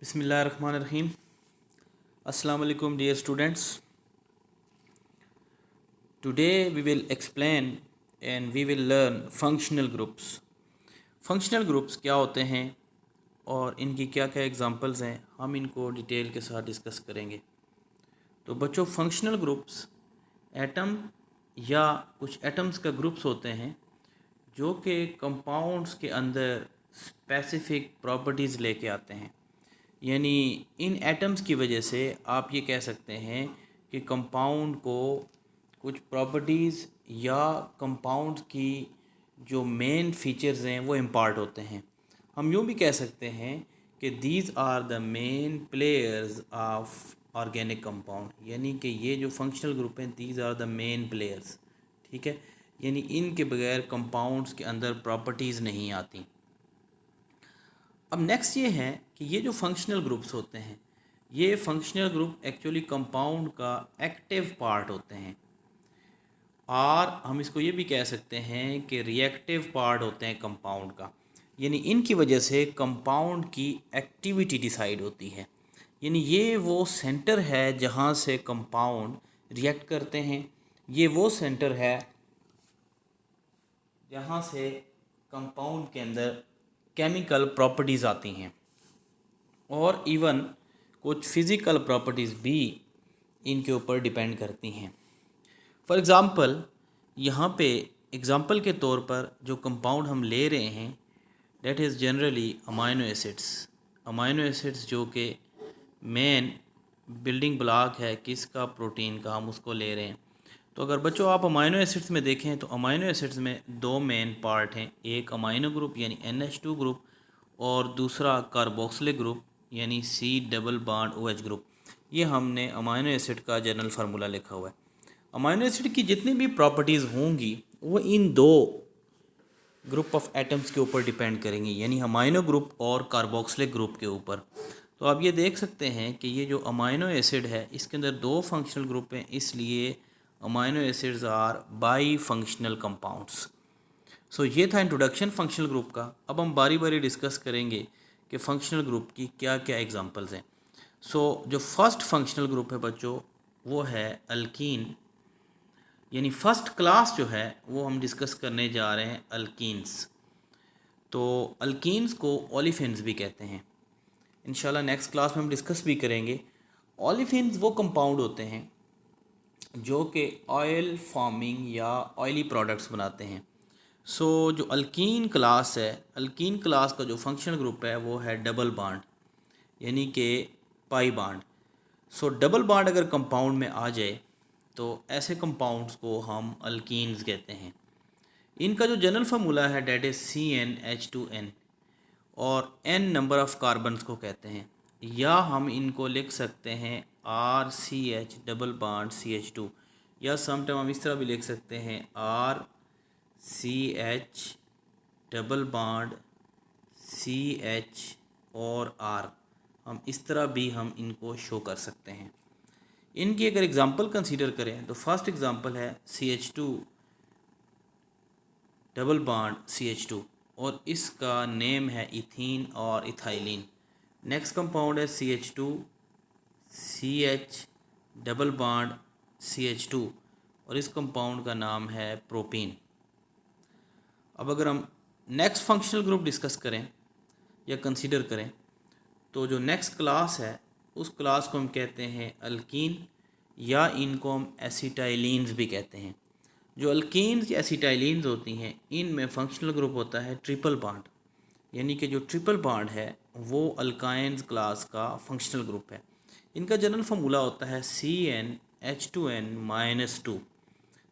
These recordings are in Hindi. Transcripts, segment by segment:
बिस्मिल्लाहिर्रहमानिर्रहीम। अस्सलाम वालेकुम dear students. Today we will explain and we will learn functional groups. Functional groups क्या होते हैं और इनकी क्या क्या एग्जांपल्स हैं, हम इनको डिटेल के साथ डिस्कस करेंगे। तो बच्चों, फंक्शनल ग्रुप्स एटम या कुछ एटम्स का ग्रुप्स होते हैं जो कि कंपाउंड्स के अंदर स्पेसिफिक प्रॉपर्टीज़ लेके आते हैं। यानी इन एटम्स की वजह से आप ये कह सकते हैं कि कंपाउंड को कुछ प्रॉपर्टीज़ या कंपाउंड की जो मेन फीचर्स हैं वो इम्पार्ट होते हैं। हम यूँ भी कह सकते हैं कि these are the main players of organic compound, यानी कि ये जो फंक्शनल ग्रुप हैं these are the main players. ठीक है, यानी इनके बगैर कंपाउंड्स के अंदर प्रॉपर्टीज़ नहीं आती। अब नेक्स्ट ये है कि ये जो फंक्शनल ग्रुप्स होते हैं, ये फंक्शनल ग्रुप एक्चुअली कंपाउंड का एक्टिव पार्ट होते हैं, और हम इसको ये भी कह सकते हैं कि रिएक्टिव पार्ट होते हैं कंपाउंड का। यानी इनकी वजह से कंपाउंड की एक्टिविटी डिसाइड होती है। यानी ये वो सेंटर है जहाँ से कंपाउंड रिएक्ट करते हैं, ये वो सेंटर है जहाँ से कंपाउंड के अंदर केमिकल प्रॉपर्टीज़ आती हैं, और इवन कुछ फिज़िकल प्रॉपर्टीज़ भी इनके ऊपर डिपेंड करती हैं। फॉर एग्ज़ाम्पल, यहाँ पे एग्ज़ाम्पल के तौर पर जो कंपाउंड हम ले रहे हैं that is generally amino acids. Amino acids जो कि मेन बिल्डिंग ब्लॉक है किसका, प्रोटीन का, हम उसको ले रहे हैं। तो अगर बच्चों आप अमाइनो एसिड्स में देखें तो अमाइनो एसिड्स में दो मेन पार्ट हैं, एक अमाइनो ग्रुप यानी NH2 ग्रुप और दूसरा कार्बोक्सिलिक ग्रुप यानी C double bond OH group. ये हमने अमाइनो एसिड का जनरल फार्मूला लिखा हुआ है। अमाइनो एसिड की जितनी भी प्रॉपर्टीज़ होंगी वो इन दो ग्रुप ऑफ एटम्स के ऊपर डिपेंड करेंगी, यानी अमाइनो ग्रुप और कार्बोक्सिलिक ग्रुप के ऊपर। तो आप ये देख सकते हैं कि ये जो अमाइनो एसिड है इसके अंदर दो फंक्शनल ग्रुप हैं, इसलिए amino acids are bi functional compounds. So ये था इंट्रोडक्शन फंक्शनल ग्रुप का। अब हम बारी बारी डिस्कस करेंगे कि फंक्शनल ग्रुप की क्या क्या एग्जांपल्स हैं। जो फर्स्ट फंक्शनल ग्रुप है बच्चों वो है अल्कीन, यानी फर्स्ट क्लास जो है वो हम डिस्कस करने जा रहे हैं अल्कीन्स। तो अल्कीन्स को ओलिफिन्स भी कहते हैं, इंशाल्लाह नेक्स्ट क्लास में हम डिस्कस भी करेंगे। ओलिफिन्स वो कंपाउंड होते हैं जो कि ऑयल फार्मिंग या ऑयली प्रोडक्ट्स बनाते हैं। जो अल्कीन क्लास है, अल्कीन क्लास का जो फंक्शनल ग्रुप है वो है डबल बॉन्ड, यानी कि पाई बॉन्ड। डबल बॉन्ड अगर कंपाउंड में आ जाए तो ऐसे कंपाउंड्स को हम अल्कीन्स कहते हैं। इनका जो जनरल फार्मूला है डेट इज़ CnH2n, और n नंबर ऑफ़ कार्बन्स को कहते हैं, या हम इनको लिख सकते हैं RCH डबल बॉन्ड CH2, या समटाइम हम इस तरह भी लिख सकते हैं RCH डबल बॉन्ड CH और R। हम इस तरह भी हम इनको शो कर सकते हैं। इनकी अगर एग्ज़ाम्पल कंसीडर करें तो फर्स्ट एग्ज़ाम्पल है CH2 डबल बॉन्ड CH2, और इसका नेम है इथीन और इथाइलिन। नेक्स्ट कंपाउंड है CH2 CH double bond CH2, और इस कंपाउंड का नाम है प्रोपीन। अब अगर हम नेक्स्ट फंक्शनल ग्रुप डिस्कस करें या कंसीडर करें तो जो नेक्स्ट क्लास है उस क्लास को हम कहते हैं अल्कीन, या इनको हम एसिटाइलिन्स भी कहते हैं। जो अल्कीन्स या एसिटाइलिन्स होती हैं इनमें फंक्शनल ग्रुप होता है ट्रिपल बॉन्ड, यानी कि जो ट्रिपल बॉन्ड है वो अल्काइन्स क्लास का फंक्शनल ग्रुप है। इनका जनरल फार्मूला होता है CnH2n-2,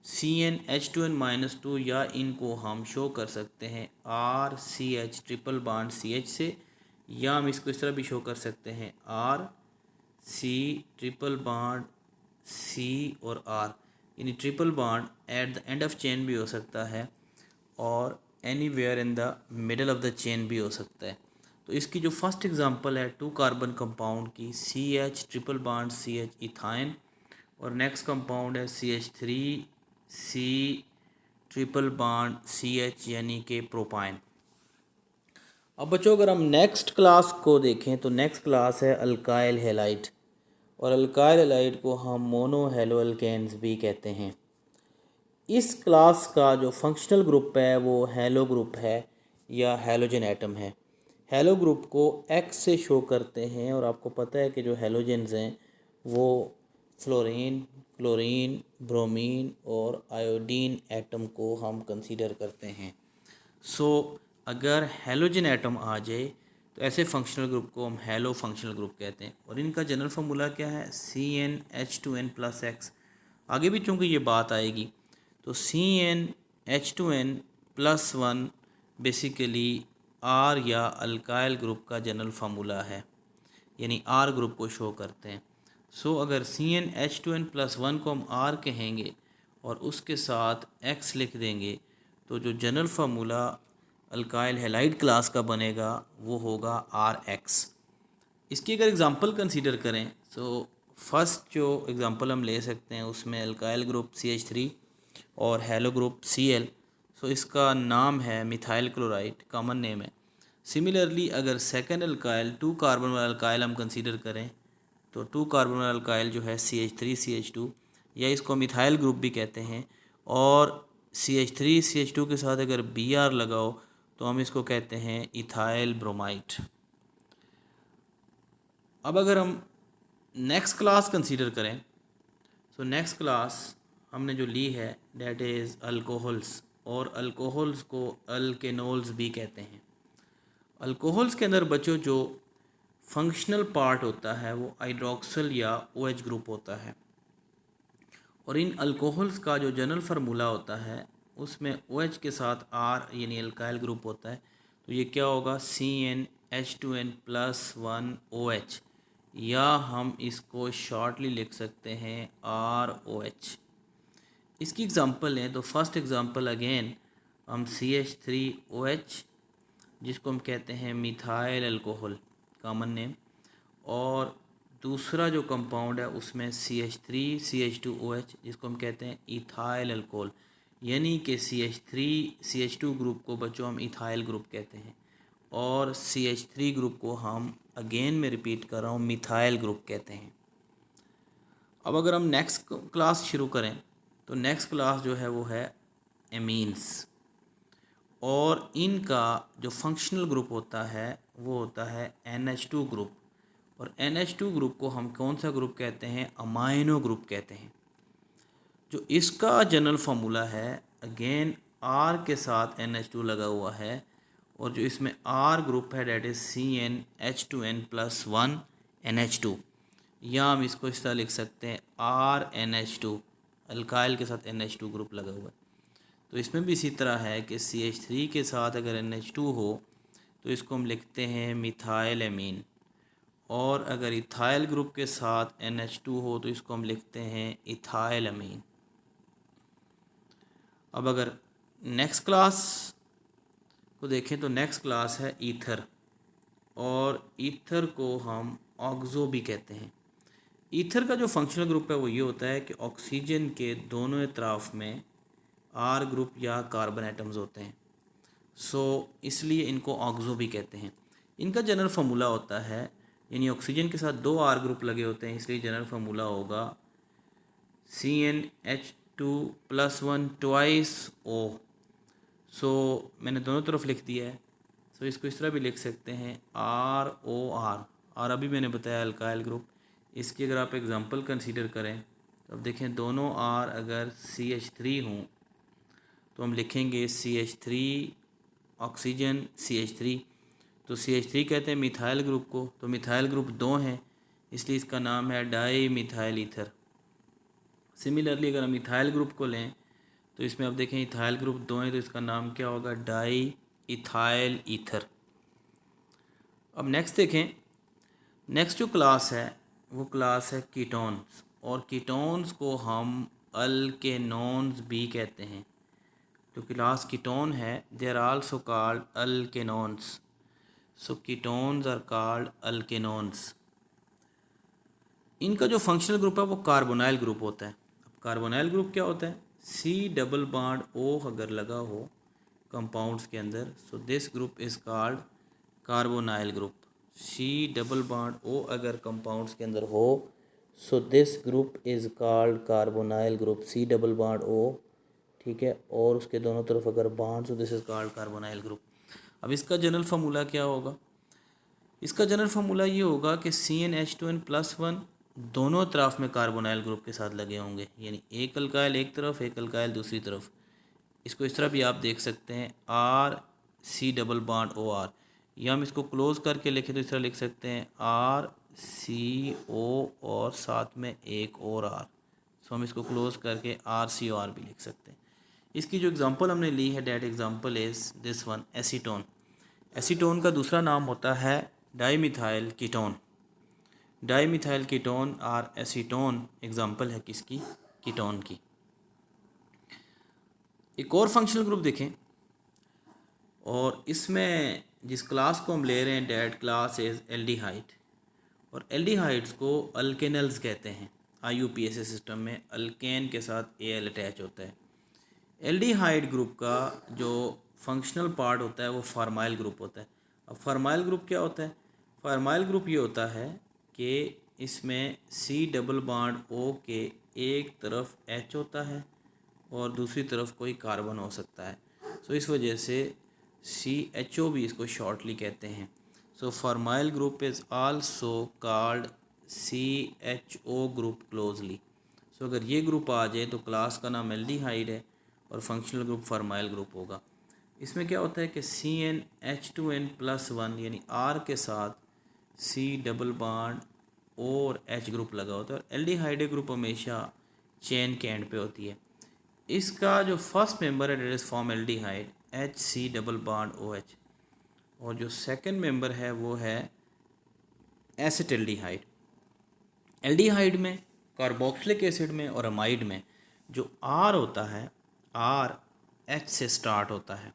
CnH2n-2, या इनको हम शो कर सकते हैं RCH ट्रिपल बॉन्ड CH से, या हम इसको इस तरह भी शो कर सकते हैं RC ट्रिपल बॉन्ड C और R, यानी triple bond at the end of chain भी हो सकता है और anywhere in the middle of the chain भी हो सकता है। तो इसकी जो फर्स्ट एग्जांपल है 2 कार्बन कंपाउंड की CH triple bond CH ethyne, और नेक्स्ट कंपाउंड है CH3C ट्रिपल बॉन्ड CH यानी कि प्रोपाइन। अब बच्चों अगर हम नेक्स्ट क्लास को देखें तो नेक्स्ट क्लास है अल्काइल हैलाइड, और अल्काइल हैलाइड को हम मोनो हैलो अल्केन्स भी कहते हैं। इस क्लास का जो फंक्शनल ग्रुप है वो हैलो ग्रुप है या हैलोजन एटम है। हैलो ग्रुप को X से शो करते हैं, और आपको पता है कि जो हैलोजेंस हैं वो फ्लोरीन, क्लोरीन, ब्रोमीन और आयोडीन एटम को हम कंसीडर करते हैं। अगर हैलोजन एटम आ जाए तो ऐसे फंक्शनल ग्रुप को हम हैलो फंक्शनल ग्रुप कहते हैं, और इनका जनरल फार्मूला क्या है, CnH2n+X। आगे भी चूँकि ये बात आएगी, तो CnH2n+1 बेसिकली R या अल्काइल ग्रुप का जनरल फार्मूला है, यानी R ग्रुप को शो करते हैं। अगर CnH2n+1 को हम R कहेंगे और उसके साथ X लिख देंगे, तो जो general formula alkyl halide class का बनेगा वो होगा RX। इसकी अगर एग्ज़ाम्पल कंसीडर करें तो फर्स्ट जो एग्ज़ाम्पल हम ले सकते हैं उसमें अल्काइल ग्रुप CH3 और हैलो ग्रुप Cl। इसका नाम है मिथाइल क्लोराइड, कॉमन नेम है। सिमिलरली अगर सेकेंड अल्काइल 2 कार्बन वाला अल्काइल हम कंसीडर करें तो 2 कार्बन वाला अल्काइल जो है CH3CH2, या इसको मिथाइल ग्रुप भी कहते हैं, और CH3CH2 के साथ अगर Br लगाओ तो हम इसको कहते हैं इथाइल ब्रोमाइड। अब अगर हम नेक्स्ट क्लास कंसीडर करें तो नेक्स्ट क्लास हमने जो ली है डेट इज़ अल्कोहल्स, और अल्कोहल्स को अल्केनोल्स भी कहते हैं। अल्कोहल्स के अंदर बच्चों जो फंक्शनल पार्ट होता है वो हाइड्रोक्सिल या OH ग्रुप होता है, और इन अल्कोहल्स का जो जनरल फार्मूला होता है उसमें OH के साथ R यानी अल्काइल ग्रुप होता है। तो ये क्या होगा, CnH2n+1OH, या हम इसको शॉर्टली लिख सकते हैं ROH। इसकी एग्ज़ाम्पल लें तो फर्स्ट एग्ज़ाम्पल अगेन हम CH3OH, जिसको हम कहते हैं मिथाइल अल्कोहल, कॉमन नेम, और दूसरा जो कंपाउंड है उसमें CH3CH2OH, जिसको हम कहते हैं इथाइल अल्कोहल, यानी कि CH3CH2 ग्रुप को बच्चों हम इथाइल ग्रुप कहते हैं, और CH3 ग्रुप को हम अगेन में रिपीट कर रहा हूँ मिथाइल ग्रुप कहते हैं। अब अगर हम नेक्स्ट क्लास शुरू करें तो नेक्स्ट क्लास जो है वो है एमीन्स, और इनका जो फंक्शनल ग्रुप होता है वो होता है NH2 ग्रुप, और NH2 ग्रुप को हम कौन सा ग्रुप कहते हैं, अमाइनो ग्रुप कहते हैं। जो इसका जनरल फार्मूला है अगेन R के साथ NH2 लगा हुआ है, और जो इसमें R ग्रुप है डेट इज़ CnH2n+1 NH2, या हम इसको इस तरह लिख सकते हैं RNH2, अल्काइल के साथ NH2 ग्रुप लगा हुआ है। तो इसमें भी इसी तरह है कि CH3 के साथ अगर NH2 हो तो इसको हम लिखते हैं मिथाइल एमीन, और अगर इथाइल ग्रुप के साथ NH2 हो तो इसको हम लिखते हैं इथाइल अमीन। अब अगर नेक्स्ट क्लास को देखें तो नेक्स्ट क्लास है ईथर, और ईथर को हम ऑक्सो भी कहते हैं। ईथर का जो फंक्शनल ग्रुप है वो ये होता है कि ऑक्सीजन के दोनों तरफ में R ग्रुप या कार्बन एटम्स होते हैं, इसलिए इनको ऑक्सो भी कहते हैं। इनका जनरल फार्मूला होता है, यानी ऑक्सीजन के साथ 2 R ग्रुप लगे होते हैं, इसलिए जनरल फार्मूला होगा CnH2+1 ट्वाइस O। मैंने दोनों तरफ लिख दिया है। इसको इस तरह भी लिख सकते हैं ROR, और अभी मैंने बताया अल्काइल ग्रुप। इसकी अगर आप एग्जांपल कंसीडर करें तो अब देखें दोनों R अगर CH3 हों तो हम लिखेंगे CH3 ऑक्सीजन CH3, तो CH3 कहते हैं मिथाइल ग्रुप को, तो मिथाइल ग्रुप 2 हैं इसलिए इसका नाम है डाई मिथाइल ईथर। सिमिलरली अगर हम इथाइल ग्रुप को लें तो इसमें अब देखें इथाइल ग्रुप 2 है तो इसका नाम क्या होगा, डाई इथाइल ईथर। अब नेक्स्ट देखें, नेक्स्ट जो क्लास है वो क्लास है कीटोन्स, और कीटोन्स को हम अल्केनोन्स भी कहते हैं। जो क्लास कीटोन है they are also called alkanones, ketones are called alkanones. इनका जो फंक्शनल ग्रुप है वो कार्बोनाइल ग्रुप होता है। अब कार्बोनाइल ग्रुप क्या होता है, C+O अगर लगा हो कंपाउंड्स के अंदर, this group is called carbonyl group, C double bond O अगर कंपाउंड्स के अंदर हो, so this group is called carbonyl group, C double bond O, ठीक है, और उसके दोनों तरफ अगर bond, so this is called carbonyl group. अब इसका जनरल फार्मूला क्या होगा? इसका जनरल फार्मूला ये होगा कि CnH2n+1 दोनों तरफ में कार्बोनाइल ग्रुप के साथ लगे होंगे, यानी एक अल्काइल एक तरफ, एक अल्काइल दूसरी तरफ। इसको इस तरह भी आप देख सकते हैं RC डबल बॉन्ड OR, या हम इसको क्लोज करके लिखें तो इस तरह लिख सकते हैं RCO और साथ में एक और R। सो हम इसको क्लोज करके RCOR भी लिख सकते हैं। इसकी जो एग्जांपल हमने ली है, that example is this one, acetone. Acetone का दूसरा नाम होता है डाईमिथाइल कीटोन। डाईमिथाइल कीटोन और एसीटोन एग्जांपल है किसकी? कीटोन की। एक और फंक्शनल ग्रुप देखें, और इसमें जिस क्लास को हम ले रहे हैं, डेट क्लास इज़ एल्डिहाइड, और एल्डिहाइड्स को अल्केनल्स कहते हैं। IUPAC सिस्टम में अल्केन के साथ AL अटैच होता है। एल्डिहाइड ग्रुप का जो फंक्शनल पार्ट होता है वो फार्माइल ग्रुप होता है। अब फार्माइल ग्रुप क्या होता है? फार्माइल ग्रुप ये होता है कि इसमें C डबल बॉन्ड O के एक तरफ H होता है और दूसरी तरफ कोई कार्बन हो सकता है। सो इस वजह से CHO भी इसको शॉर्टली कहते हैं। So formyl group is also called CHO group closely. So अगर ये ग्रुप आ जाए तो क्लास का नाम एल्डिहाइड है और फंक्शनल ग्रुप फार्माइल ग्रुप होगा। इसमें क्या होता है कि CnH2n+1 यानी R के साथ C डबल बॉन्ड और H ग्रुप लगा होता है, और एल्डिहाइड ग्रुप हमेशा चेन के एंड पे होती है। इसका जो फर्स्ट मेंबर है that is form aldehyde HC double bond OH, और जो सेकंड मेंबर है वो है एसिटिल्डिहाइड। एल्डिहाइड में, कार्बोक्सिलिक एसिड में और अमाइड में जो R होता है, R H से स्टार्ट होता है,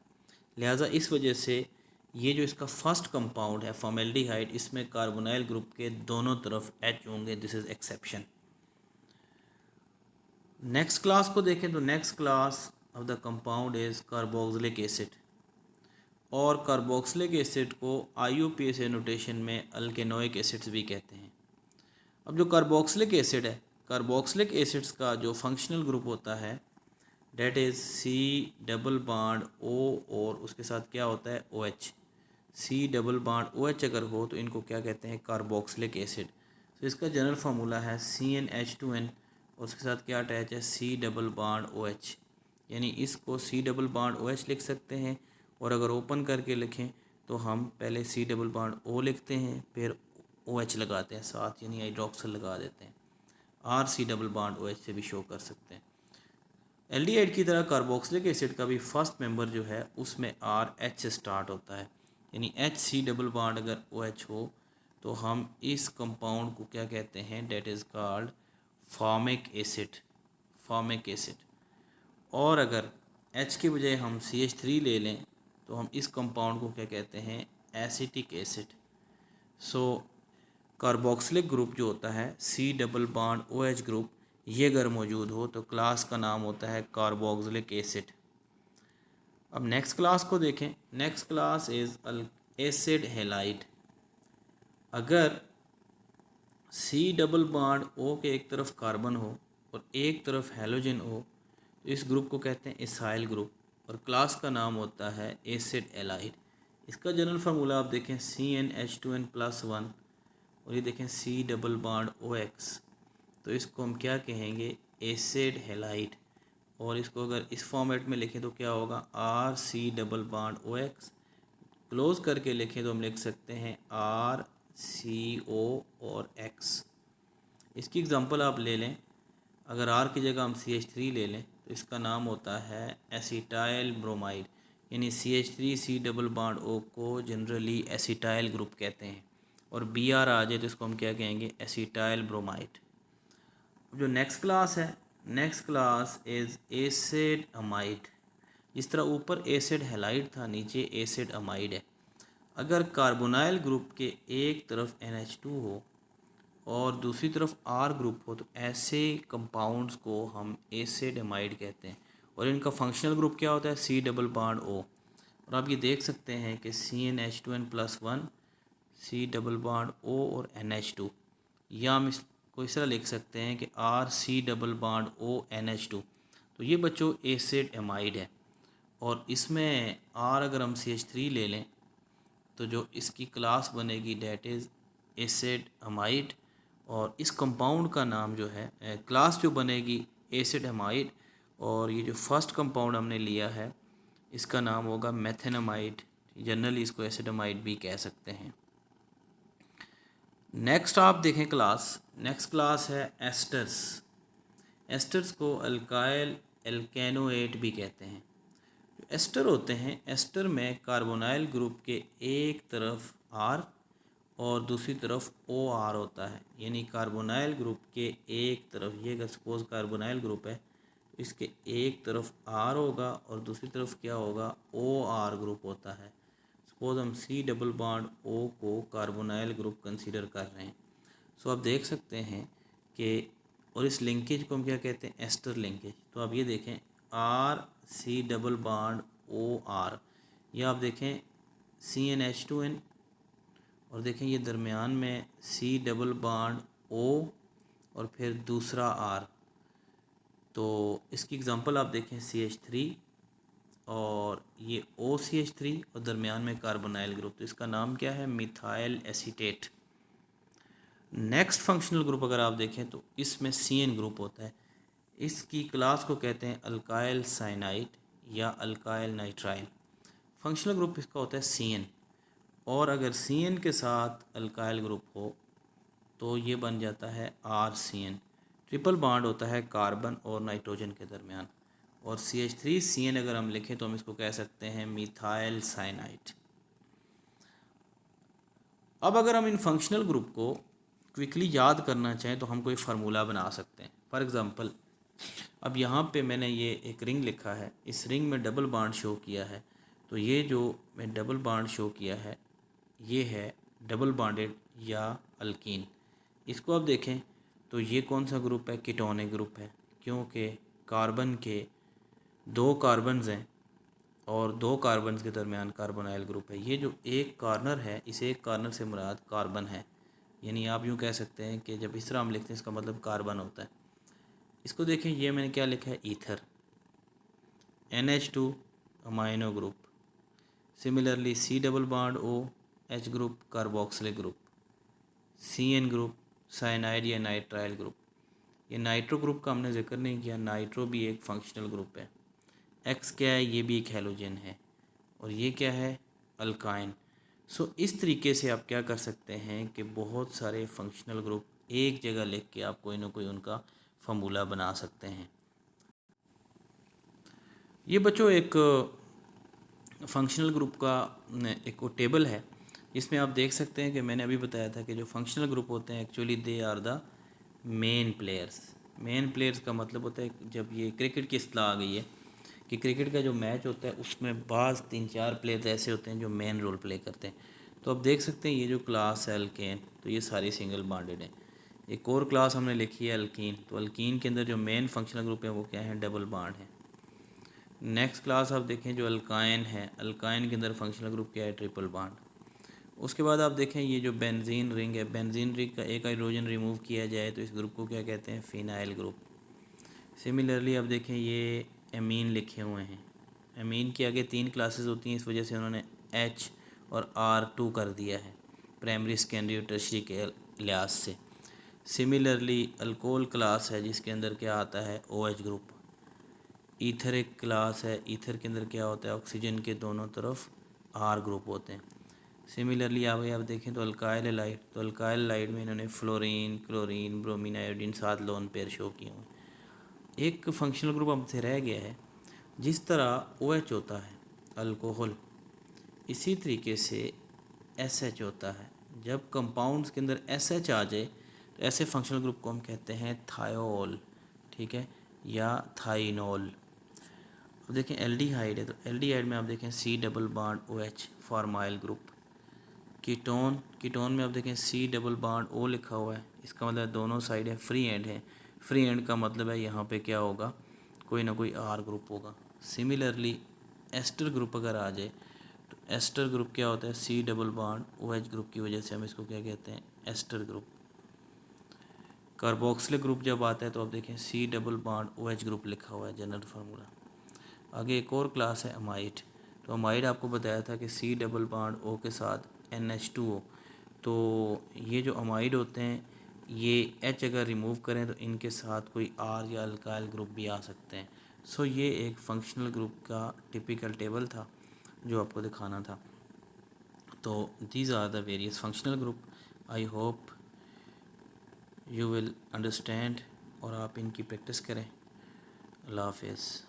लिहाजा इस वजह से ये जो इसका फर्स्ट कंपाउंड है फॉर्मेल्डिहाइड, इसमें कार्बोनाइल ग्रुप के दोनों तरफ H होंगे, this is exception. Next class को देखें तो next class of the compound is carboxylic acid, और कार्बोक्सिलिक एसिड को IUPAC नोटेशन में अल्केनोइक एसिड्स भी कहते हैं। अब जो कार्बोक्सिलिक एसिड है, कार्बोक्सिलिक एसिड्स का जो फंक्शनल ग्रुप होता है that is C double bond O और उसके साथ क्या होता है OH। C double bond OH अगर हो तो इनको क्या कहते हैं? Carboxylic acid. तो इसका जनरल फार्मूला है CnH2n और उसके साथ क्या अटैच है? C डबल बॉन्ड OH, यानी इसको C डबल बॉन्ड OH लिख सकते हैं, और अगर ओपन करके लिखें तो हम पहले C डबल बॉन्ड O लिखते हैं फिर OH लगाते हैं साथ, यानी हाइड्रोक्सिल लगा देते हैं। RC डबल बॉन्ड OH से भी शो कर सकते हैं। एल्डिहाइड की तरह कार्बोक्सिलिक एसिड का भी फर्स्ट मेंबर जो है उसमें RH से स्टार्ट होता है, यानी HC डबल बॉन्ड अगर OH हो तो हम इस कंपाउंड को क्या कहते हैं? That is called formic acid, formic acid. और अगर H की बजाय हम CH3 ले लें तो हम इस कंपाउंड को क्या कहते हैं? Acetic acid. So carboxylic group जो होता है C double bond OH group, ये अगर मौजूद हो तो क्लास का नाम होता है कार्बोक्सिलिक एसिड। अब नेक्स्ट क्लास को देखें, next class is acid halide. अगर C डबल बॉन्ड O के एक तरफ कार्बन हो और एक तरफ हैलोजन हो तो इस ग्रुप को कहते हैं एसाइल ग्रुप, और क्लास का नाम होता है एसिड हैलाइड। इसका जनरल फार्मूला आप देखें CnH2n+1, और ये देखें C डबल बॉन्ड OX, तो इसको हम क्या कहेंगे? Acid halide. और इसको अगर इस फॉर्मेट में लिखें तो क्या होगा? RC double bond OX, close करके लिखें तो हम लिख सकते हैं RCO और X। इसकी एग्जांपल आप ले लें, अगर R की जगह हम CH3 ले लें तो इसका नाम होता है एसिटाइल ब्रोमाइड, यानी CH3C डबल बॉन्ड O को जनरली एसिटाइल ग्रुप कहते हैं, और Br आ जाए तो इसको हम क्या कहेंगे? Acetyl bromide. जो नेक्स्ट क्लास है, next class is acid amide. जिस तरह ऊपर एसिड हैलाइड था, नीचे एसिड अमाइड है। अगर कार्बोनाइल ग्रुप के एक तरफ NH2 हो और दूसरी तरफ R ग्रुप हो तो ऐसे कंपाउंड्स को हम एसिड अमाइड कहते हैं, और इनका फंक्शनल ग्रुप क्या होता है? C double bond O। और आप ये देख सकते हैं कि CnH2n+1 C double bond O और NH2, या हम इसको इस तरह लिख सकते हैं कि RC double bond O NH2। तो ये बच्चों एसिड एमाइड है, और इसमें R अगर हम CH3 ले लें तो जो इसकी क्लास बनेगी डेट इज़ एसिड अमाइड, और इस कंपाउंड का नाम जो है क्लास जो बनेगी एसिड अमाइड, और ये जो फर्स्ट कंपाउंड हमने लिया है इसका नाम होगा मेथेनामाइड, जनरली इसको एसिडमाइड भी कह सकते हैं। नेक्स्ट आप देखें क्लास, नेक्स्ट क्लास है एस्टर्स। एस्टर्स को अल्काइल एल्केनोएट भी कहते हैं। जो एस्टर होते हैं, एस्टर में कार्बोनाइल ग्रुप के एक तरफ R और दूसरी तरफ OR होता है, यानी कार्बोनाइल ग्रुप के एक तरफ, ये अगर सपोज कार्बोनाइल ग्रुप है इसके एक तरफ R होगा और दूसरी तरफ क्या होगा, OR ग्रुप होता है। सपोज हम C डबल बॉन्ड O को कार्बोनाइल ग्रुप कंसीडर कर रहे हैं, सो आप देख सकते हैं कि, और इस लिंकेज को हम क्या कहते हैं, एस्टर लिंकेज। तो आप ये देखें RC डबल बॉन्ड OR, या आप देखें CnH2n, और देखें ये दरमियान में C डबल बॉन्ड O और फिर दूसरा R। तो इसकी एग्ज़ाम्पल आप देखें CH3 और ये OCH3 और दरमियान में कार्बोनाइल ग्रुप, तो इसका नाम क्या है, methyl acetate. Next functional group अगर आप देखें तो इसमें CN ग्रुप होता है, इसकी क्लास को कहते हैं अल्काइल साइनाइड या अल्काइल नाइट्राइल। फंक्शनल ग्रुप इसका होता है CN, और अगर CN के साथ अल्काइल ग्रुप हो तो ये बन जाता है RCN। ट्रिपल बॉन्ड होता है कार्बन और नाइट्रोजन के दरमियान, और CH3CN अगर हम लिखें तो हम इसको कह सकते हैं मिथाइल साइनाइड। अब अगर हम इन फंक्शनल ग्रुप को क्विकली याद करना चाहें तो हम कोई फार्मूला बना सकते हैं। फॉर एग्ज़ाम्पल अब यहाँ पे मैंने ये एक रिंग लिखा है, इस रिंग में डबल बॉन्ड शो किया है, तो ये जो मैं डबल बॉन्ड शो किया है ये है डबल बॉन्डेड या अल्कीन। इसको आप देखें तो ये कौन सा ग्रुप है, कीटोनिक ग्रुप है, क्योंकि कार्बन के 2 कार्बन्स हैं और 2 कार्बन्स के दरमियान कार्बोनाइल ग्रुप है। ये जो एक कार्नर है, इस एक कार्नर से मुराद कार्बन है, यानी आप यूँ कह सकते हैं कि जब इस तरह हम लिखते हैं इसका मतलब कार्बन होता है। इसको देखें, ये मैंने क्या लिखा है, ether, NH2 amino group, similarly C double bond O H group carboxylic group, CN group cyanide या नाइट्राइल ग्रुप। ये नाइट्रो ग्रुप का हमने जिक्र नहीं किया, नाइट्रो भी एक फंक्शनल ग्रुप है। X क्या है, ये भी एक हैलोजन है, और ये क्या है, अल्काइन। सो इस तरीके से आप क्या कर सकते हैं कि बहुत सारे फंक्शनल ग्रुप एक जगह लिख के आप कोई ना कोई उनका फार्मूला बना सकते हैं। ये बच्चों एक फंक्शनल ग्रुप का एक टेबल है, इसमें आप देख सकते हैं कि मैंने अभी बताया था कि जो फंक्शनल ग्रुप होते हैं actually they are the main players. Main players का मतलब होता है, जब ये क्रिकेट की इस्तेलाह आ गई है कि क्रिकेट का जो मैच होता है उसमें बाज़ 3-4 प्लेयर्स ऐसे होते हैं जो मेन रोल प्ले करते हैं। तो आप देख सकते हैं ये जो क्लास है अल्केन, तो ये सारी सिंगल बॉन्डेड है। एक और क्लास हमने लिखी है अल्कीन, तो अल्कीन के अंदर जो मेन फंक्शनल ग्रुप है वो क्या है, डबल बॉन्ड है। नेक्स्ट क्लास आप देखें जो अल्काइन है, अल्काइन के अंदर फंक्शनल ग्रुप क्या है, ट्रिपल बॉन्ड। उसके बाद आप देखें ये जो बेंजीन रिंग है, बेंजीन रिंग का एक हाइड्रोजन रिमूव किया जाए तो इस ग्रुप को क्या कहते हैं, फिनाइल ग्रुप। सिमिलरली आप देखें ये एमीन लिखे हुए हैं, एमीन के आगे 3 क्लासेस होती हैं, इस वजह से उन्होंने H और R2 कर दिया है प्राइमरी सेकेंडरी और टर्शरी के लिहाज से। सिमिलरली अल्कोहल क्लास है जिसके अंदर क्या आता है, OH ग्रुप। ईथर एक क्लास है, ईथर के अंदर क्या होता है, ऑक्सीजन के दोनों तरफ R ग्रुप होते हैं। सिमिलरली आप देखें तो अल्काइल लाइट, तो अल्काइल लाइट में इन्होंने fluorine, chlorine, bromine, iodine 7 lone pair show किए हुए। एक फंक्शनल ग्रुप हमसे रह गया है, जिस तरह OH होता है अल्कोहल, इसी तरीके से SH होता है। जब कंपाउंड्स के अंदर SH आ जाए तो ऐसे फंक्शनल ग्रुप को हम कहते हैं थायोल, ठीक है, या थाइनोल। अब देखें एल्डिहाइड है, तो एल्डिहाइड में आप देखें C double bond OH formyl group. Ketone, ketone में आप देखें C डबल बॉन्ड O लिखा हुआ है, इसका मतलब दोनों साइड है फ्री एंड है, फ्री एंड का मतलब है यहाँ पे क्या होगा, कोई ना कोई R ग्रुप होगा। सिमिलरली एस्टर ग्रुप अगर आ जाए एस्टर ग्रुप क्या होता है, C double bond OH group की वजह से हम इसको क्या कहते हैं, एस्टर ग्रुप। कार्बोक्सिलिक ग्रुप जब आता है तो आप देखें C double bond OH group लिखा हुआ है जनरल फार्मूला। आगे एक और क्लास है अमाइड। तो अमाइड आपको बताया था कि सी डबल बॉन्ड O के साथ NH2O। तो ये जो अमाइड होते हैं ये H अगर रिमूव करें तो इनके साथ कोई R या अल्काइल ग्रुप भी आ सकते हैं। सो ये एक फंक्शनल ग्रुप का टिपिकल टेबल था जो आपको दिखाना था। तो these are the various functional group. I hope you will understand और आप इनकी प्रैक्टिस करें। अल्लाह हाफिज़।